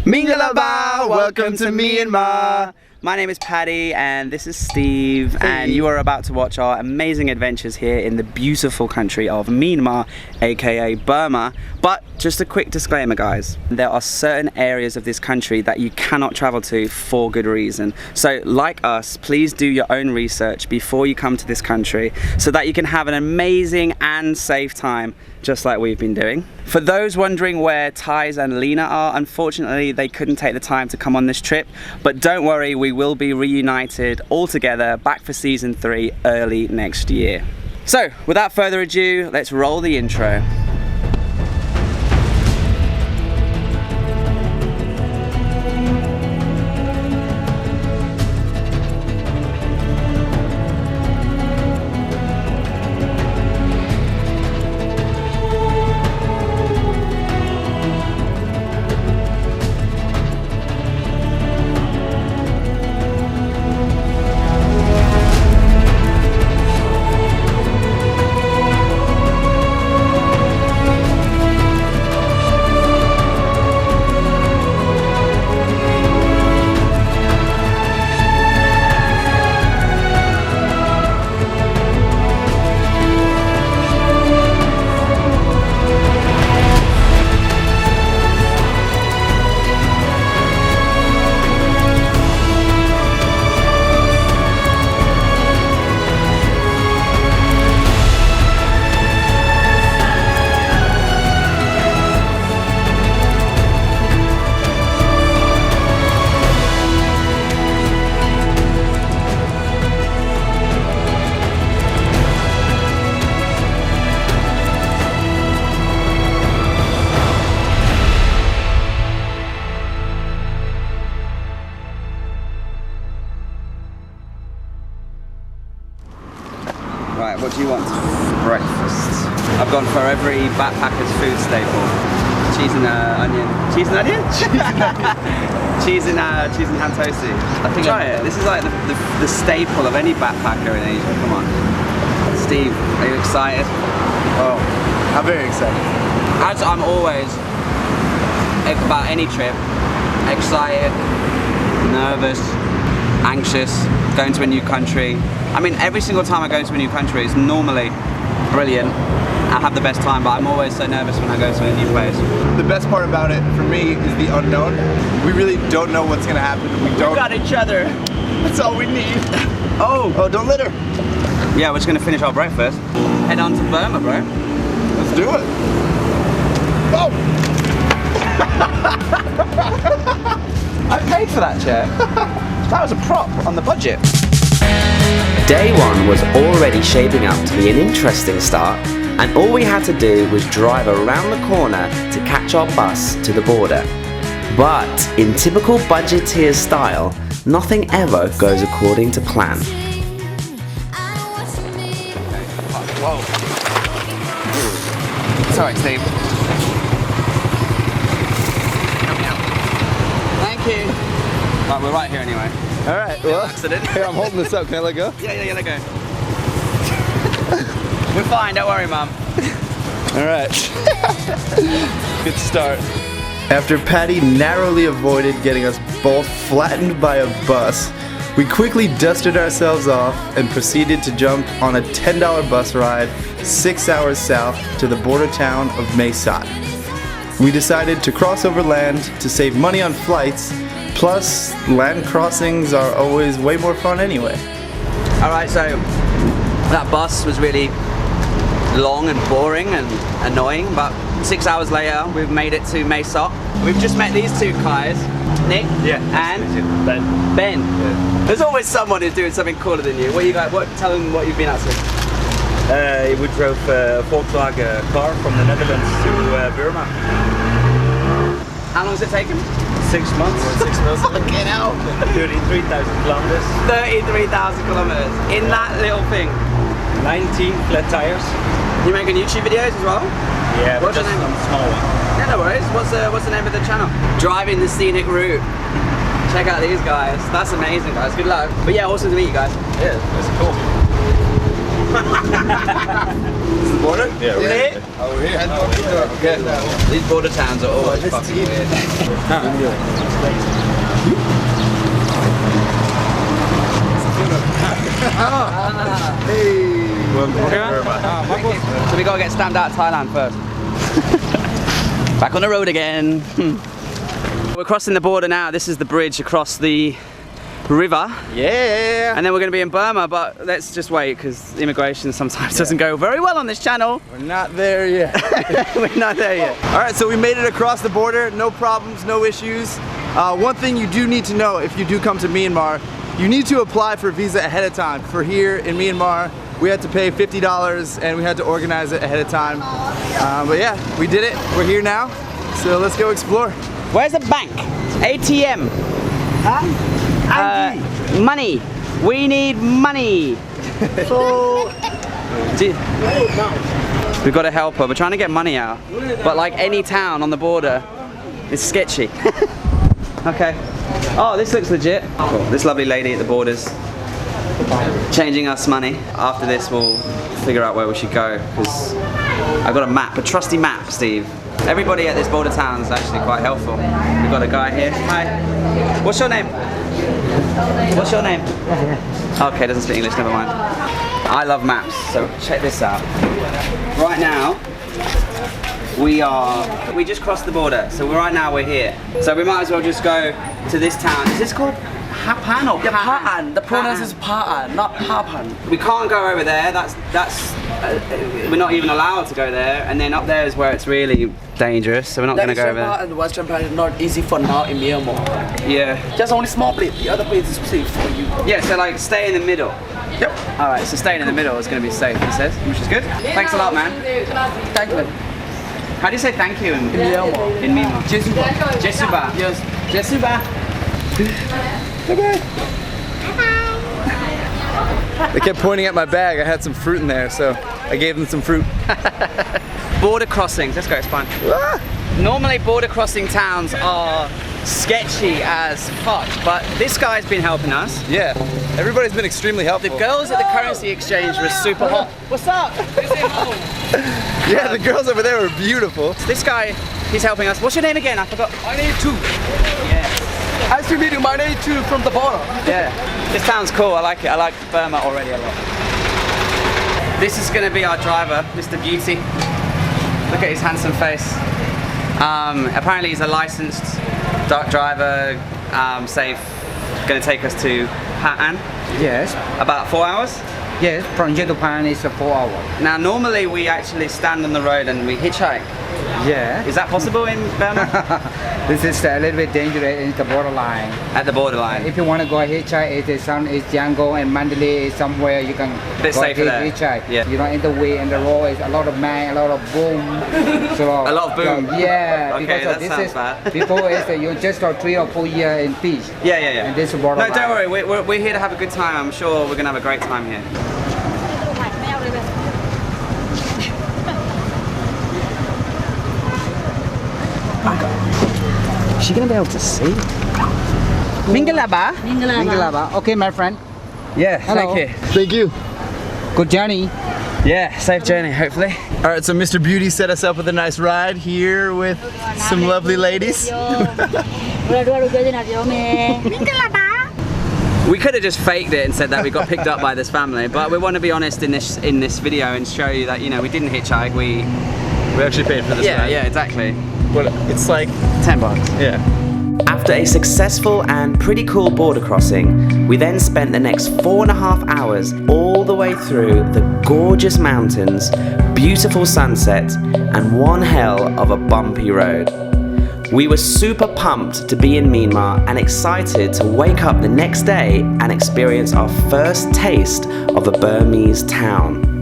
Mingalaba, welcome to Myanmar. My name is Paddy and this is Steve, and you are about to watch our amazing adventures here in the beautiful country of Myanmar, aka Burma. But just a quick disclaimer guys, there are certain areas of this country that you cannot travel to for good reason. So like us, please do your own research before you come to this country so that you can have an amazing and safe time just like we've been doing. For those wondering where Thais and Lena are, unfortunately they couldn't take the time to come on this trip, but don't worry, we will be reunited all together back for season 3 early next year. So without further ado, let's roll the intro. Right, what do you want for breakfast? I've gone for every backpacker's food staple. Cheese and onion. Cheese and onion? cheese and ham toasty. I think try it. This is like the staple of any backpacker in Asia. Come on. Steve, are you excited? Oh, I'm very excited. As I'm always about any trip, excited, nervous, anxious, going to a new country. I mean, every single time I go to a new country is normally brilliant. I have the best time, but I'm always so nervous when I go to a new place. The best part about it for me is the unknown. We really don't know what's gonna happen. We got each other. That's all we need. Oh, don't litter. Yeah, we're just gonna finish our breakfast. Head on to Burma, bro. Let's do it. Oh! I paid for that chair. That was a prop on the budget. Day one was already shaping up to be an interesting start, and all we had to do was drive around the corner to catch our bus to the border. But in typical Budgeteers style, nothing ever goes according to plan. Whoa. Sorry, Steve. Thank you. Right, we're right here anyway. Alright, well, accident. Here, I'm holding this up. Can I let go? Yeah, let go. We're fine, don't worry, Mum. Alright. Good start. After Paddy narrowly avoided getting us both flattened by a bus, we quickly dusted ourselves off and proceeded to jump on a $10 bus ride 6 hours south to the border town of Mae Sot. We decided to cross over land to save money on flights. Plus, land crossings are always way more fun anyway. Alright, so that bus was really long and boring and annoying, but 6 hours later we've made it to Mae Sot. We've just met these two guys, Nick and Ben. Yeah. There's always someone who's doing something cooler than you. Tell them what you've been up to. We drove a Volkswagen car from the Netherlands to Burma. How long has it taken? 6 months. 6 months. Fucking hell. 33,000 kilometers. 33,000 kilometers in that little thing. 19 flat tires. You making YouTube videos as well? Yeah, but What's just the name? on the small one. Yeah, no worries. What's the name of the channel? Driving the Scenic Route. Check out these guys. That's amazing, guys. Good luck. But yeah, awesome to meet you guys. Yeah, that's cool. Is the border? Yeah, we're Lit? Over here. Okay. These border towns are always fucking weird. So we gotta get stamped out of Thailand first. Back on the road again. We're crossing the border now. This is the bridge across the river. Yeah. And then we're gonna be in Burma, but let's just wait because immigration sometimes doesn't go very well on this channel. We're not there yet. We're not there yet. All right, so we made it across the border. No problems, no issues. One thing you do need to know if you do come to Myanmar, you need to apply for a visa ahead of time. For here in Myanmar, we had to pay $50 and we had to organize it ahead of time. But yeah, we did it. We're here now, so let's go explore. Where's the bank? ATM. Money. We need money. So we've got to help her. We're trying to get money out, but like any town on the border, it's sketchy. Okay. Oh, this looks legit. Cool. This lovely lady at the borders changing us money. After this, we'll figure out where we should go because I've got a map, a trusty map, Steve. Everybody at this border town is actually quite helpful. We've got a guy here. Hi. What's your name? What's your name? Okay, doesn't speak English, never mind. I love maps, so check this out. Right now, we just crossed the border, so right now we're here. So we might as well just go to this town. Is this called Pha-An or Pha-An. The pronoun is Pha-An, not Pha-An. We can't go over there. We're not even allowed to go there. And then up there is where it's really dangerous. So we're not going to go over there. And Western part is not easy for now in Myanmar. Yeah. Just only small place. The other place is safe for you. Yeah. So like stay in the middle. Yep. All right. So staying in the middle is going to be safe, he says, which is good. Thanks a lot, man. Thank you. How do you say thank you in Myanmar. In Myanmar? Jesuba. Jesuba. Yes. Jesuba. Bye-bye. They kept pointing at my bag. I had some fruit in there, so I gave them some fruit. Border crossings. Let's go. It's fine. Ah! Normally, border crossing towns are sketchy as fuck, but this guy's been helping us. Yeah, everybody's been extremely helpful. The girls at the currency exchange were super hot. What's up? Yeah, the girls over there were beautiful. This guy, he's helping us. What's your name again? I forgot. My name is Tu. Yeah. Nice to meet you. My name is Tu from the border. Yeah. This town's cool. I like it. I like Burma already a lot. This is going to be our driver, Mr. Beauty. Look at his handsome face. Apparently he's a licensed driver, safe. Going to take us to Pha-An. Yes, About 4 hours. yes, from here to Pha-An is 4 hours. Now normally we actually stand on the road and we hitchhike. Yeah. Is that possible in Burma? This is a little bit dangerous in the borderline. At the borderline. If you want to go hitchhike, it's YANGON and Mandalay is somewhere you can Bit go safer there. hitchhike. Yeah. You know, in the way and the road is a lot of man, a lot of boom. So, A lot of boom. Yeah. Okay, because that this sounds is bad. before is you just 3 or 4 years in peace. Yeah, yeah, yeah. And this is No, borderline. don't worry. We're here to have a good time. I'm sure we're gonna have a great time here. Is she gonna be able to see? Mingalaba? Mingalaba. Okay, my friend. Yeah, Hello. thank you. Thank you. Good journey. Yeah, safe journey, hopefully. All right, so Mr. Beauty set us up with a nice ride here with some lovely ladies. We could have just faked it and said that we got picked up by this family, but we want to be honest in this video and show you that, you know, we didn't hitchhike. We actually paid for this ride. yeah, exactly. But it's like, $10. yeah. After a successful and pretty cool border crossing, we then spent the next 4.5 hours all the way through the gorgeous mountains, beautiful sunset, and one hell of a bumpy road. We were super pumped to be in Myanmar and excited to wake up the next day and experience our first taste of a Burmese town.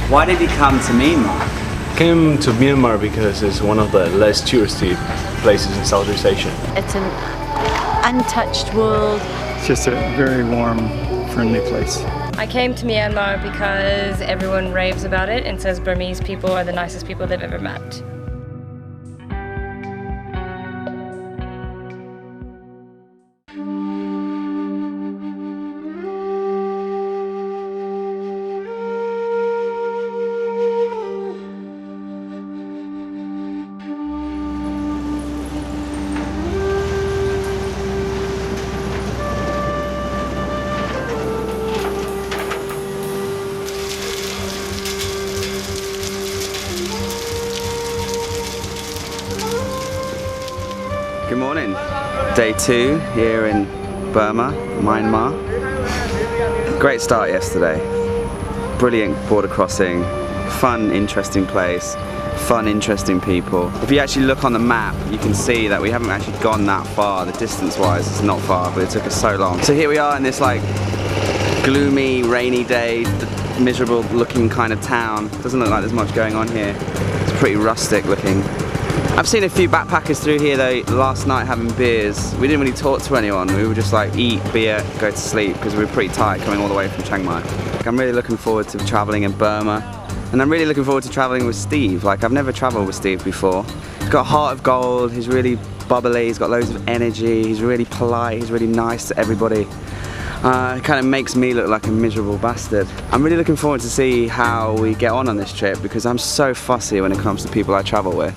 Why did you come to Myanmar? Came to Myanmar because it's one of the less touristy places in Southeast Asia. It's an untouched world. It's just a very warm, friendly place. I came to Myanmar because everyone raves about it and says Burmese people are the nicest people they've ever met. Good morning. Day 2 here in Burma, Myanmar. Great start yesterday. Brilliant border crossing, fun, interesting place, fun, interesting people. If you actually look on the map, you can see that we haven't actually gone that far. The distance-wise, it's not far, but it took us so long. So here we are in this like gloomy, rainy day, miserable-looking kind of town. Doesn't look like there's much going on here. It's pretty rustic looking. I've seen a few backpackers through here though last night having beers. We didn't really talk to anyone. We would just like eat beer, go to sleep because we were pretty tired coming all the way from Chiang Mai. I'm really looking forward to traveling in Burma, and I'm really looking forward to traveling with Steve. Like, I've never traveled with Steve before. He's got a heart of gold. He's really bubbly. He's got loads of energy. He's really polite. He's really nice to everybody. It kind of makes me look like a miserable bastard. I'm really looking forward to see how we get on this trip because I'm so fussy when it comes to people I travel with.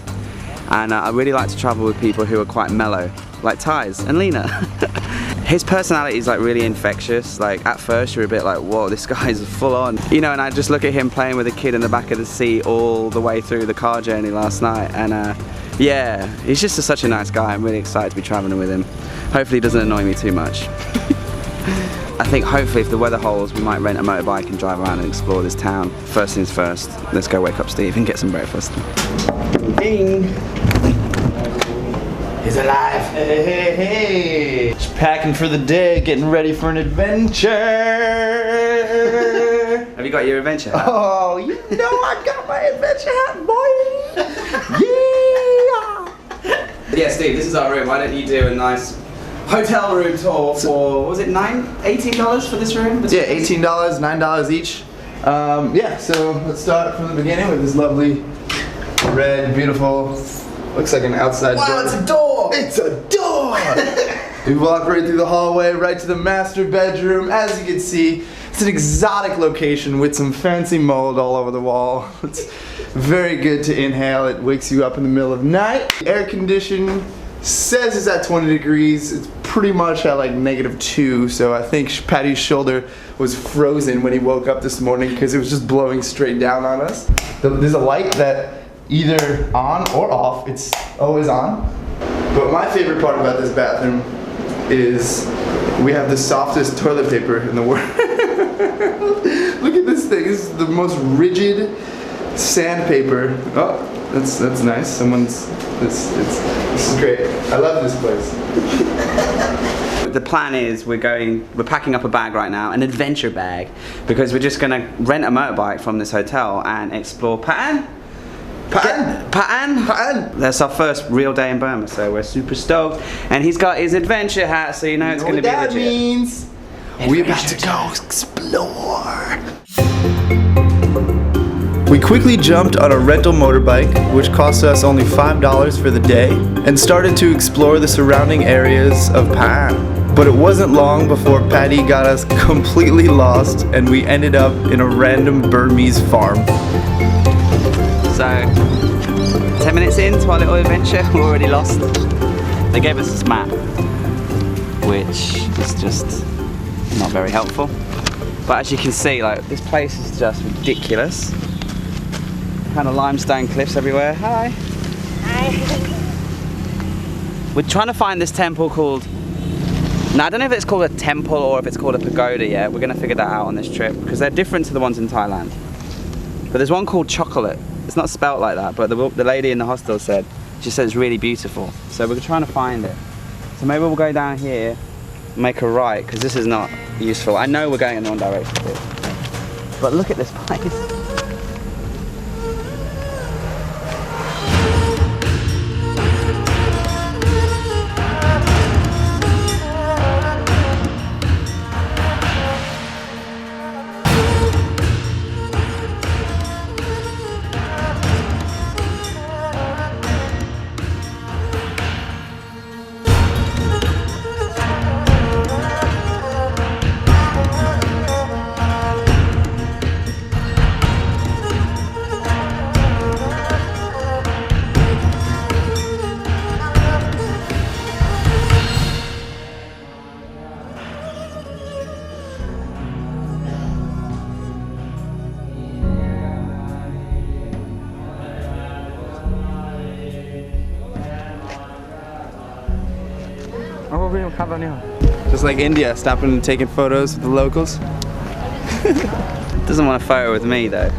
And I really like to travel with people who are quite mellow, like Thais and Lena. His personality is like really infectious. Like at first you're a bit like, whoa, this guy's full on. You know, and I just look at him playing with a kid in the back of the seat all the way through the car journey last night. And yeah, he's just such a nice guy. I'm really excited to be traveling with him. Hopefully he doesn't annoy me too much. I think hopefully if the weather holds, we might rent a motorbike and drive around and explore this town. First things first, let's go wake up Steve and get some breakfast. Ding! He's alive! Hey, hey, hey! Just packing for the day, getting ready for an adventure! Have you got your adventure hat? Oh, you know I got my adventure hat, boy! Yeah! Yeah, Steve, this is our room. Why don't you do a nice hotel room tour for, what was it, $18 for this room? Yeah, $18, $9 each. Yeah, so let's start from the beginning with this lovely red, beautiful, looks like an outside door. Wow, it's a door! It's a door! We walk right through the hallway, right to the master bedroom. As you can see, it's an exotic location with some fancy mold all over the wall. It's very good to inhale. It wakes you up in the middle of the night. Air conditioning says it's at 20 degrees. It's pretty much at like -2, so I think Patty's shoulder was frozen when he woke up this morning because it was just blowing straight down on us. There's a light that either on or off, it's always on. But my favorite part about this bathroom is we have the softest toilet paper in the world. Look at this thing, this is the most rigid sandpaper. Oh, that's nice. Someone's, this is great. I love this place. The plan is we're packing up a bag right now, an adventure bag, because we're just gonna rent a motorbike from this hotel and explore Pha-An. Pha-An? Pha-An? Pha-An? That's our first real day in Burma, so we're super stoked. And he's got his adventure hat, so you know it's gonna be legit. That means we're about to go explore. We quickly jumped on a rental motorbike, which cost us only $5 for the day, and started to explore the surrounding areas of Pha-An. But it wasn't long before Patty got us completely lost and we ended up in a random Burmese farm. So, 10 minutes into our little adventure, we're already lost. They gave us this map, which is just not very helpful. But as you can see, like, this place is just ridiculous. Kind of limestone cliffs everywhere. Hi. Hi. We're trying to find this temple called, now I don't know if it's called a temple or if it's called a pagoda yet. We're going to figure that out on this trip because they're different to the ones in Thailand. But there's one called Chocolate. It's not spelt like that, but the lady in the hostel said, she said it's really beautiful. So we're trying to find it. So maybe we'll go down here, make a right, because this is not useful. I know we're going in the wrong direction here. But look at this place. Just like India, stopping and taking photos with the locals. Doesn't want a photo with me though.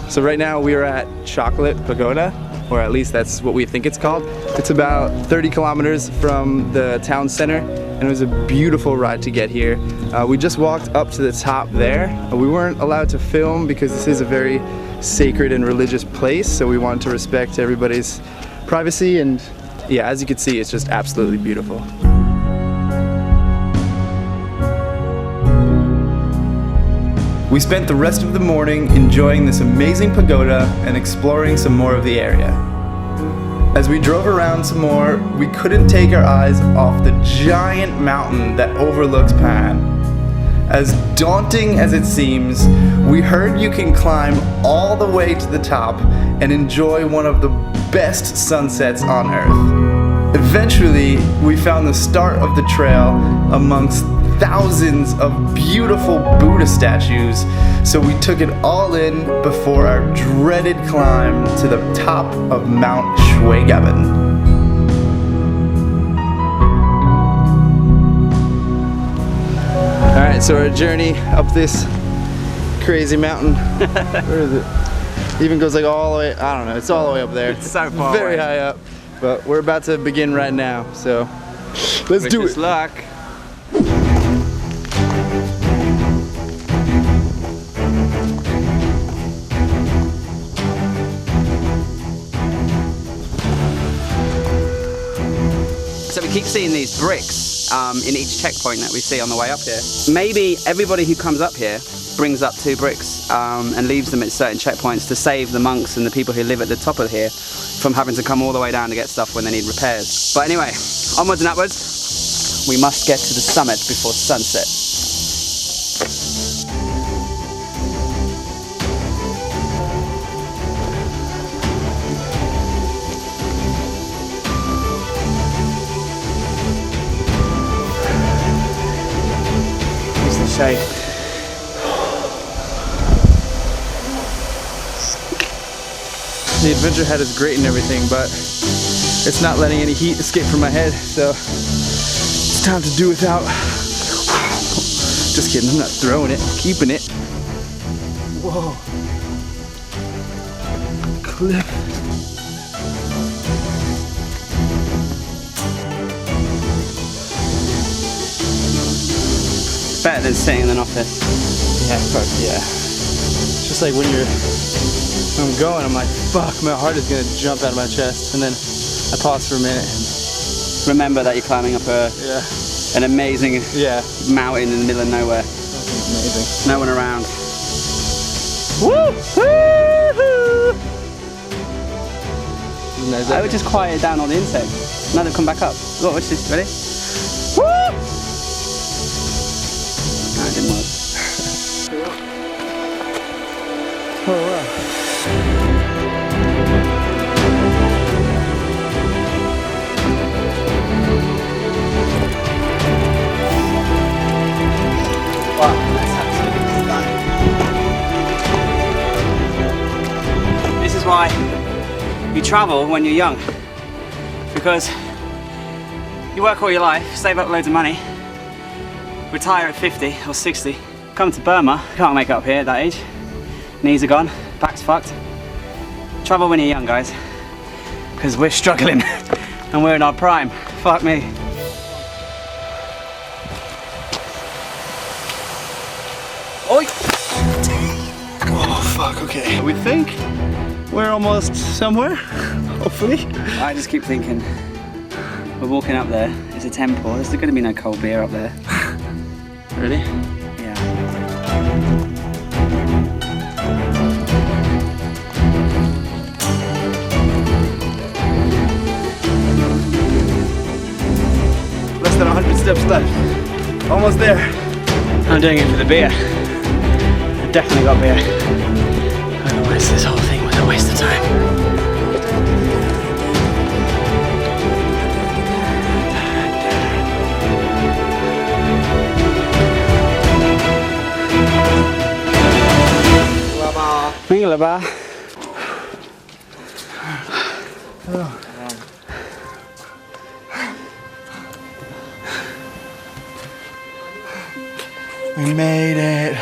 So right now we are at Chocolate Pagoda, or at least that's what we think it's called. It's about 30 kilometers from the town center, and it was a beautiful ride to get here. We just walked up to the top there. We weren't allowed to film because this is a very sacred and religious place, so we wanted to respect everybody's privacy, and yeah, as you can see, it's just absolutely beautiful. We spent the rest of the morning enjoying this amazing pagoda and exploring some more of the area. As we drove around some more, we couldn't take our eyes off the giant mountain that overlooks Pha-An. As daunting as it seems, we heard you can climb all the way to the top and enjoy one of the best sunsets on Earth. Eventually, we found the start of the trail amongst thousands of beautiful Buddha statues, so we took it all in before our dreaded climb to the top of Mount Shuigaban. Alright, so our journey up this crazy mountain, where is it? Even goes like all the way, I don't know, it's all the way up there. It's so far very away. high up, but we're about to begin right now, so let's do it. Luck. So we keep seeing these bricks in each checkpoint that we see on the way up here. Maybe everybody who comes up here brings up 2 bricks and leaves them at certain checkpoints to save the monks and the people who live at the top of here from having to come all the way down to get stuff when they need repairs. But anyway, onwards and upwards. We must get to the summit before sunset. Shade. The adventure hat is great and everything, but it's not letting any heat escape from my head, so it's time to do without. Just kidding, I'm not throwing it, I'm keeping it. Whoa. Cliff. Better than sitting in an office. Yeah, yeah. It's just like when I'm going, I'm like, fuck, my heart is gonna jump out of my chest, and then I pause for a minute. Remember that you're climbing up an amazing mountain in the middle of nowhere. Amazing. No one around. Woo! Woo-hoo! Nice. I would just quiet down all the insects. Now they've come back up. Look, watch this, ready? Woo! No, it didn't work. Oh wow. Wow, that's absolutely stunning. This is why you travel when you're young. Because you work all your life, save up loads of money, retire at 50 or 60, come to Burma, can't make it up here at that age. Knees are gone, back's fucked. Travel when you're young, guys, because we're struggling and we're in our prime. Fuck me. Oi! Oh fuck, okay. We think we're almost somewhere, hopefully. I just keep thinking, we're walking up there, it's a temple, there's going to be no cold beer up there. Ready? Yeah. Less than 100 steps left. Almost there. I'm doing it for the beer. I definitely got beer. Otherwise this whole thing was a waste of time. Mingalaba. We made it.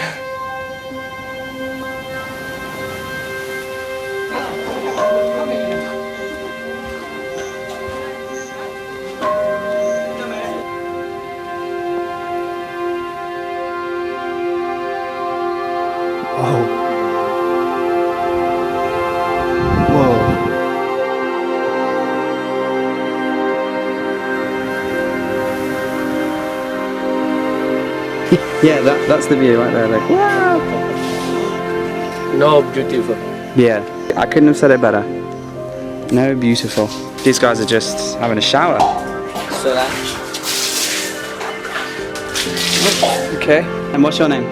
Yeah, that's the view right there. Like, wow. No, beautiful. Yeah, I couldn't have said it better. No, beautiful. These guys are just having a shower. So that. Okay. And what's your name?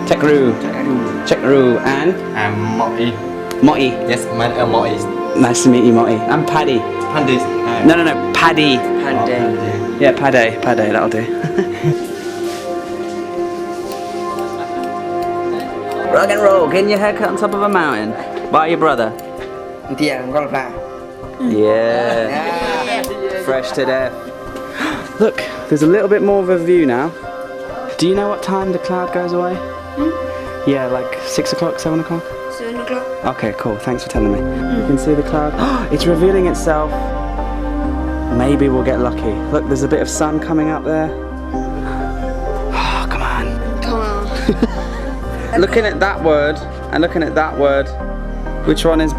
Tekru. Tekru. And? I'm Moi. Moi. Yes, my name is Moi. Nice to meet you, Moi. I'm Paddy. Paddy. No, Paddy. Yeah, Paddy. Paddy, that'll do. Rock and roll, getting your haircut on top of a mountain. By your brother. Yeah. Fresh to death. Look, there's a little bit more of a view now. Do you know what time the cloud goes away? Yeah, like 6 o'clock, 7 o'clock? 7 o'clock. Okay, cool. Thanks for telling me. You can see the cloud. It's revealing itself. Maybe we'll get lucky. Look, there's a bit of sun coming up there. Oh, come on. Come on. Looking at that word and looking at that word, which one is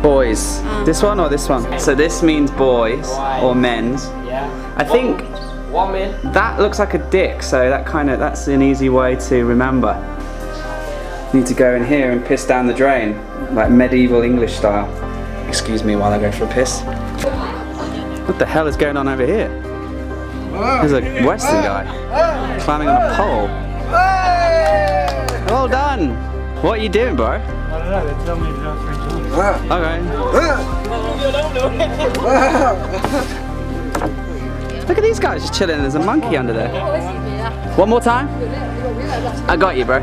boys? This one or this one? So this means boys or men's. I think that looks like a dick, so that's an easy way to remember. Need to go in here and piss down the drain, like medieval English style. Excuse me while I go for a piss. What the hell is going on over here? There's a Western guy climbing on a pole. Well done! What are you doing, bro? I don't know, they tell me to do Okay. Look at these guys just chilling. There's a monkey under there. One more time? I got you, bro.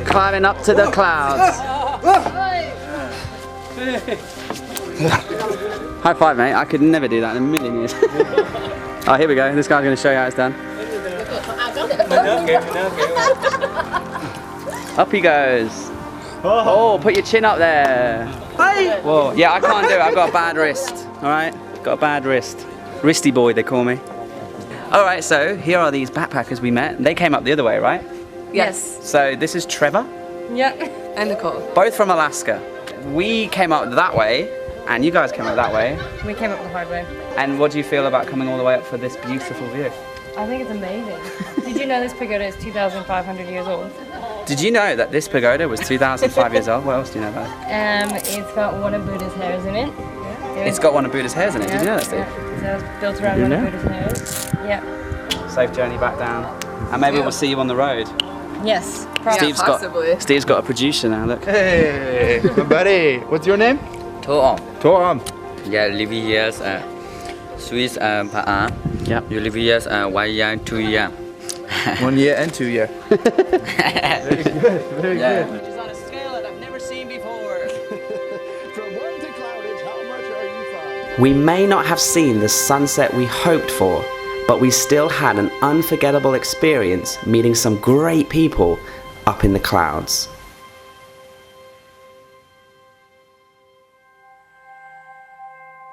Climbing up to the clouds. High five, mate. I could never do that in a million years. Oh, here we go. This guy's going to show you how it's done. Up he goes. Oh, put your chin up there. Whoa. Yeah, I can't do it. I've got a bad wrist. Alright? Got a bad wrist. Wristy boy, they call me. Alright, so here are these backpackers we met. They came up the other way, right? Yes. So this is Trevor. Yep. And Nicole. Both from Alaska. We came up that way, and you guys came up that way. We came up the hard way. And what do you feel about coming all the way up for this beautiful view? I think it's amazing. Did you know this pagoda is 2,500 years old? Did you know that this pagoda was 2,005 years old? What else do you know about it? It's got one of Buddha's hairs in it. It's got one of Buddha's hairs in it. Did you know that, Steve? Yeah. So it's built around one of Buddha's hairs. Yeah. Safe journey back down. And maybe we'll see you on the road. Yes. Steve's got a producer now, look. Hey, my buddy. What's your name? Toam. Yeah, live here Swiss Pha-An. Yep. You live here 1 year, 2 years. 1 year and 2 years. Very good. Very good. Which is on a scale that I've never seen before. From 1 to cloudage, how much are you fine? We may not have seen the sunset we hoped for, but we still had an unforgettable experience meeting some great people up in the clouds.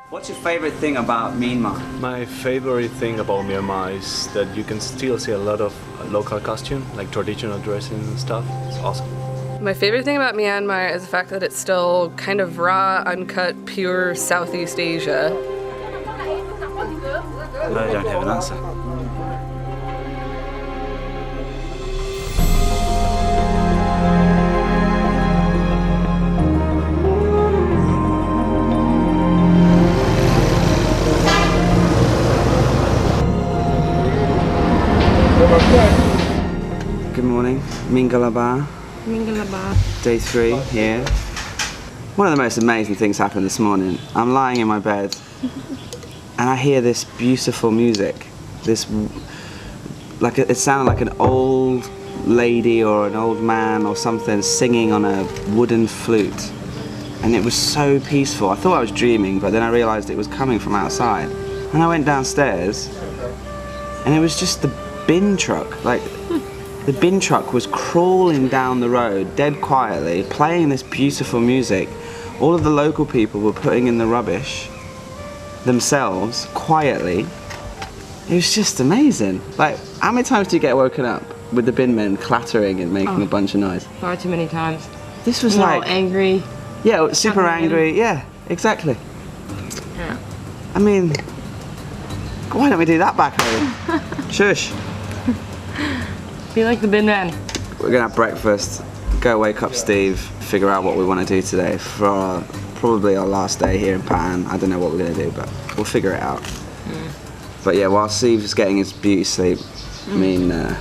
What's your favorite thing about Myanmar? My favorite thing about Myanmar is that you can still see a lot of local costume, like traditional dressing and stuff. It's awesome. My favorite thing about Myanmar is the fact that it's still kind of raw, uncut, pure Southeast Asia. I don't have an answer. Good morning, Mingalaba. Mingalaba. Day 3 here. One of the most amazing things happened this morning. I'm lying in my bed and I hear this beautiful music. It sounded like an old lady or an old man or something singing on a wooden flute. And it was so peaceful. I thought I was dreaming, but then I realized it was coming from outside. And I went downstairs and it was just the bin truck. Like, the bin truck was crawling down the road, dead quietly, playing this beautiful music. All of the local people were putting in the rubbish themselves, quietly. It was just amazing. Like, how many times do you get woken up with the bin men clattering and making a bunch of noise? Far too many times. This was They're like... all angry. Yeah, super angry. Yeah, exactly. Yeah. I mean, why don't we do that back home? Shush. Be like the bin man. We're gonna have breakfast, go wake up Steve, figure out what we want to do today for probably our last day here in Pha-An. I don't know what we're gonna do, but we'll figure it out. But yeah, while Steve's getting his beauty sleep, me and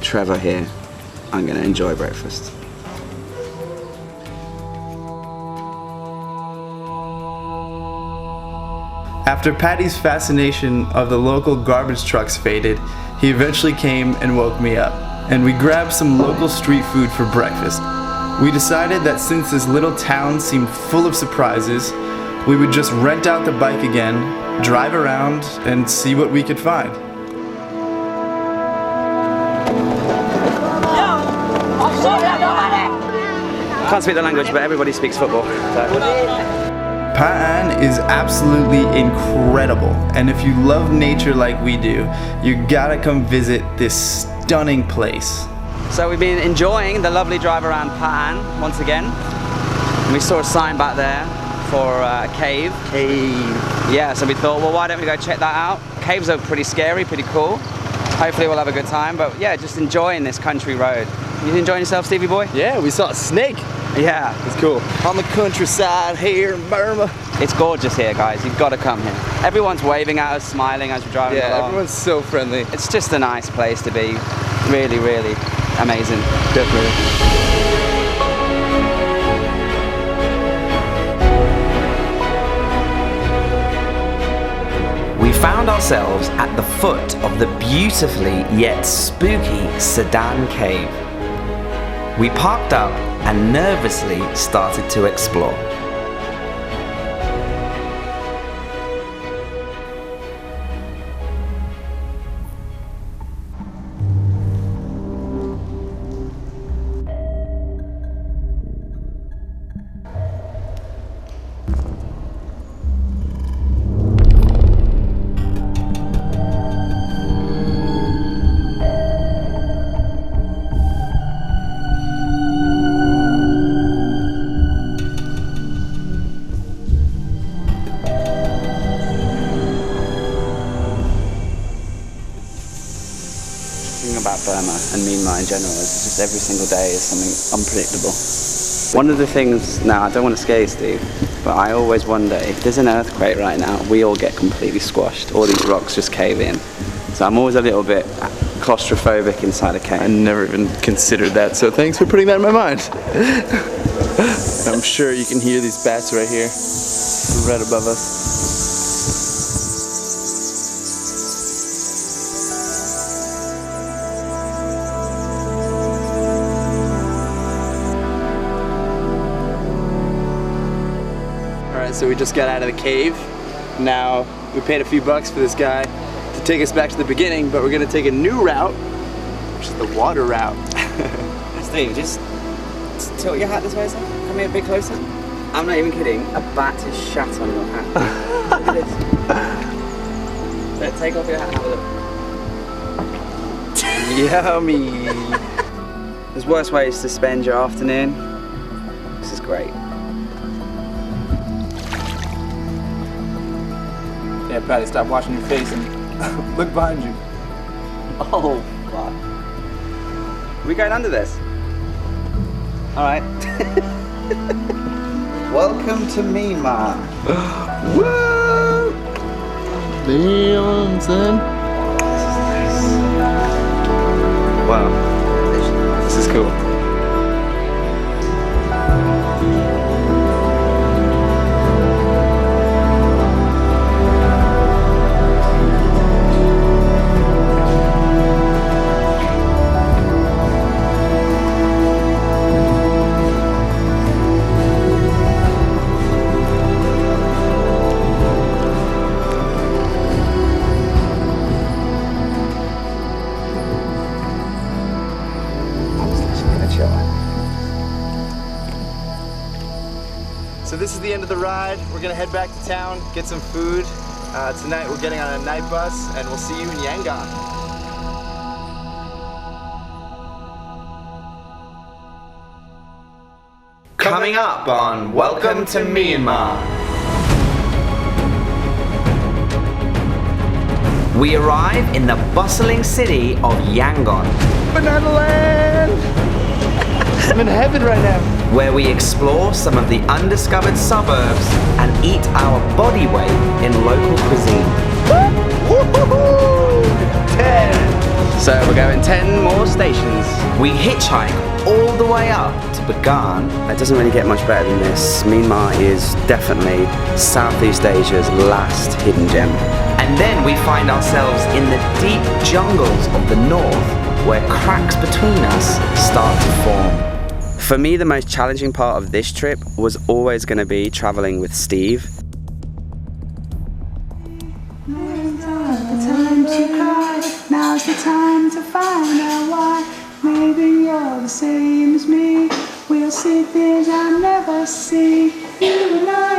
Trevor here, I'm gonna enjoy breakfast. After Patty's fascination of the local garbage trucks faded, he eventually came and woke me up, and we grabbed some local street food for breakfast. We decided that since this little town seemed full of surprises, we would just rent out the bike again, drive around, and see what we could find. Can't speak the language, but everybody speaks football. Pha-An is absolutely incredible, and if you love nature like we do, you gotta come visit this stunning place. So we've been enjoying the lovely drive around Pha-An once again. And we saw a sign back there for a cave. Yeah, so we thought, well, why don't we go check that out? Caves are pretty scary, pretty cool. Hopefully we'll have a good time, but yeah, just enjoying this country road. You enjoying yourself, Stevie boy? Yeah, we saw a snake. Yeah. It's cool. On the countryside here in Burma. It's gorgeous here, guys. You've got to come here. Everyone's waving at us, smiling as we're driving along. Yeah, everyone's so friendly. It's just a nice place to be. Really, really amazing. Definitely. We found ourselves at the foot of the beautifully yet spooky Sedan Cave. We parked up and nervously started to explore. About Burma and Myanmar in general is just every single day is something unpredictable. One of the things, now I don't want to scare you, Steve, but I always wonder if there's an earthquake right now, we all get completely squashed, all these rocks just cave in. So I'm always a little bit claustrophobic inside a cave. I never even considered that, so thanks for putting that in my mind. I'm sure you can hear these bats right here, right above us. So we just got out of the cave. Now we paid a few bucks for this guy to take us back to the beginning, but we're gonna take a new route, which is the water route. Steve, just tilt your hat this way, sir. Come here a bit closer. I'm not even kidding. A bat is shat on your hat. Look at this. So take off your hat and have a look. Yummy. There's worse ways to spend your afternoon. This is great. Yeah, Patty, stop washing your face and look behind you. Oh, fuck. Are we going under this? Alright. Welcome to Myanmar. Woo! Damn, son. Wow. This is cool. this is the end of the ride. We're gonna head back to town, get some food. Tonight we're getting on a night bus, and we'll see you in Yangon. Coming up on Welcome to Myanmar. We arrive in the bustling city of Yangon. Banana Land! I'm in heaven right now. Where we explore some of the undiscovered suburbs and eat our body weight in local cuisine. 10. So we're going 10 more stations. We hitchhike all the way up to Pha-An. It doesn't really get much better than this. Myanmar is definitely Southeast Asia's last hidden gem. And then we find ourselves in the deep jungles of the north, where cracks between us start to form. For me, the most challenging part of this trip was always going to be traveling with Steve. Now's the time to find out why. Maybe you're the same as me. We'll see things I never see. You and I.